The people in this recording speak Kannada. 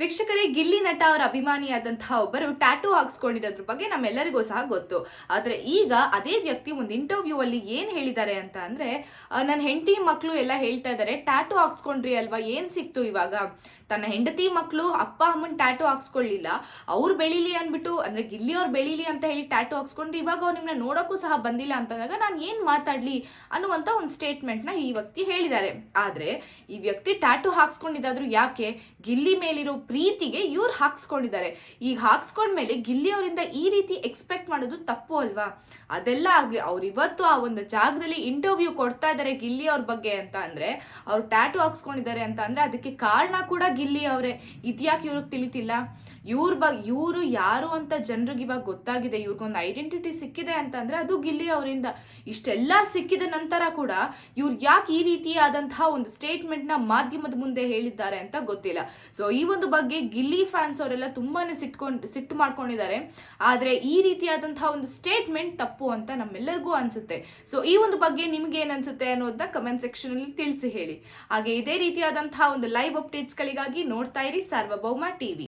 ವೀಕ್ಷಕರೇ, ಗಿಲ್ಲಿ ನಟ ಅವರ ಅಭಿಮಾನಿಯಾದಂತಹ ಒಬ್ಬರು ಟ್ಯಾಟೂ ಹಾಕ್ಸ್ಕೊಂಡಿರೋದ್ರ ಬಗ್ಗೆ ನಮ್ಮೆಲ್ಲರಿಗೂ ಸಹ ಗೊತ್ತು. ಆದ್ರೆ ಈಗ ಅದೇ ವ್ಯಕ್ತಿ ಒಂದು ಇಂಟರ್ವ್ಯೂ ಅಲ್ಲಿ ಏನ್ ಹೇಳಿದ್ದಾರೆ ಅಂತ ಅಂದ್ರೆ, ನನ್ನ ಹೆಂಡತಿ ಮಕ್ಕಳು ಎಲ್ಲ ಹೇಳ್ತಾ ಇದ್ದಾರೆ, ಟ್ಯಾಟೂ ಹಾಕ್ಸ್ಕೊಂಡ್ರಿ ಅಲ್ವಾ, ಏನ್ ಸಿಕ್ತು ಇವಾಗ? ತನ್ನ ಹೆಂಡತಿ ಮಕ್ಕಳು ಅಪ್ಪ ಅಮ್ಮನ್ ಟ್ಯಾಟೂ ಹಾಕ್ಸ್ಕೊಳ್ಳಿಲ್ಲ, ಅವ್ರು ಬೆಳೀಲಿ ಅನ್ಬಿಟ್ಟು, ಅಂದ್ರೆ ಗಿಲ್ಲಿ ಅವ್ರು ಬೆಳೀಲಿ ಅಂತ ಹೇಳಿ ಟ್ಯಾಟೂ ಹಾಕ್ಸ್ಕೊಂಡ್ರಿ, ಇವಾಗ ಅವ್ರು ನಿಮ್ನ ನೋಡೋಕ್ಕೂ ಸಹ ಬಂದಿಲ್ಲ ಅಂತಂದಾಗ ನಾನು ಏನ್ ಮಾತಾಡ್ಲಿ ಅನ್ನುವಂತ ಒಂದು ಸ್ಟೇಟ್ಮೆಂಟ್ ನ ಈ ವ್ಯಕ್ತಿ ಹೇಳಿದ್ದಾರೆ. ಆದ್ರೆ ಈ ವ್ಯಕ್ತಿ ಟ್ಯಾಟೂ ಹಾಕ್ಸ್ಕೊಂಡಿದ್ದಾದ್ರು ಯಾಕೆ? ಗಿಲ್ಲಿ ಮೇಲಿರೋ ಪ್ರೀತಿಗೆ ಇವ್ರು ಹಾಕ್ಸ್ಕೊಂಡಿದ್ದಾರೆ. ಈಗ ಹಾಕ್ಸ್ಕೊಂಡ್ಮೇಲೆ ಗಿಲ್ಲಿ ಅವರಿಂದ ಈ ರೀತಿ ಎಕ್ಸ್ಪೆಕ್ಟ್ ಮಾಡೋದು ತಪ್ಪು ಅಲ್ವಾ? ಅದೆಲ್ಲ ಆಗ್ಲಿ, ಅವ್ರು ಇವತ್ತು ಆ ಒಂದು ಜಾಗದಲ್ಲಿ ಇಂಟರ್ವ್ಯೂ ಕೊಡ್ತಾ ಇದ್ದಾರೆ ಗಿಲ್ಲಿ ಅವ್ರ ಬಗ್ಗೆ ಅಂತ ಅಂದ್ರೆ, ಅವ್ರು ಟ್ಯಾಟೂ ಹಾಕ್ಸ್ಕೊಂಡಿದ್ದಾರೆ ಅಂತ ಅಂದ್ರೆ ಅದಕ್ಕೆ ಕಾರಣ ಕೂಡ ಗಿಲ್ಲಿ ಅವರೇ. ಇದ್ಯಾಕೆ ಇವ್ರಿಗೆ ತಿಳಿತಿಲ್ಲ? ಇವರು ಯಾರು ಅಂತ ಜನರಿಗೆ ಇವಾಗ ಗೊತ್ತಾಗಿದೆ, ಇವ್ರಿಗೊಂದು ಐಡೆಂಟಿಟಿ ಸಿಕ್ಕಿದೆ ಅಂತ ಅಂದ್ರೆ ಅದು ಗಿಲ್ಲಿ ಅವರಿಂದ. ಇಷ್ಟೆಲ್ಲ ಸಿಕ್ಕಿದ ನಂತರ ಕೂಡ ಇವ್ರು ಯಾಕೆ ಈ ರೀತಿಯಾದಂತಹ ಒಂದು ಸ್ಟೇಟ್ಮೆಂಟ್ ನ ಮಾಧ್ಯಮದ ಮುಂದೆ ಹೇಳಿದ್ದಾರೆ ಅಂತ ಗೊತ್ತಿಲ್ಲ. ಸೊ ಈ ಒಂದು ಬಗ್ಗೆ ಗಿಲ್ಲಿ ಫ್ಯಾನ್ಸ್ ಅವರೆಲ್ಲ ತುಂಬಾನೇ ಸಿಟ್ಟು ಮಾಡ್ಕೊಂಡಿದ್ದಾರೆ. ಆದ್ರೆ ಈ ರೀತಿಯಾದಂತಹ ಒಂದು ಸ್ಟೇಟ್ಮೆಂಟ್ ತಪ್ಪು ಅಂತ ನಮ್ಮೆಲ್ಲರಿಗೂ ಅನ್ಸುತ್ತೆ. ಸೊ ಈ ಒಂದು ಬಗ್ಗೆ ನಿಮ್ಗೆ ಏನ್ ಅನ್ಸುತ್ತೆ ಅನ್ನೋದನ್ನ ಕಮೆಂಟ್ ಸೆಕ್ಷನ್ ಅಲ್ಲಿ ತಿಳಿಸಿ ಹೇಳಿ. ಹಾಗೆ ಇದೇ ರೀತಿಯಾದಂತಹ ಒಂದು ಲೈವ್ ಅಪ್ಡೇಟ್ಸ್ ಗಳಿಗಾಗಿ ನೋಡ್ತಾ ಇರಿ ಸಾರ್ವಭೌಮ ಟಿವಿ.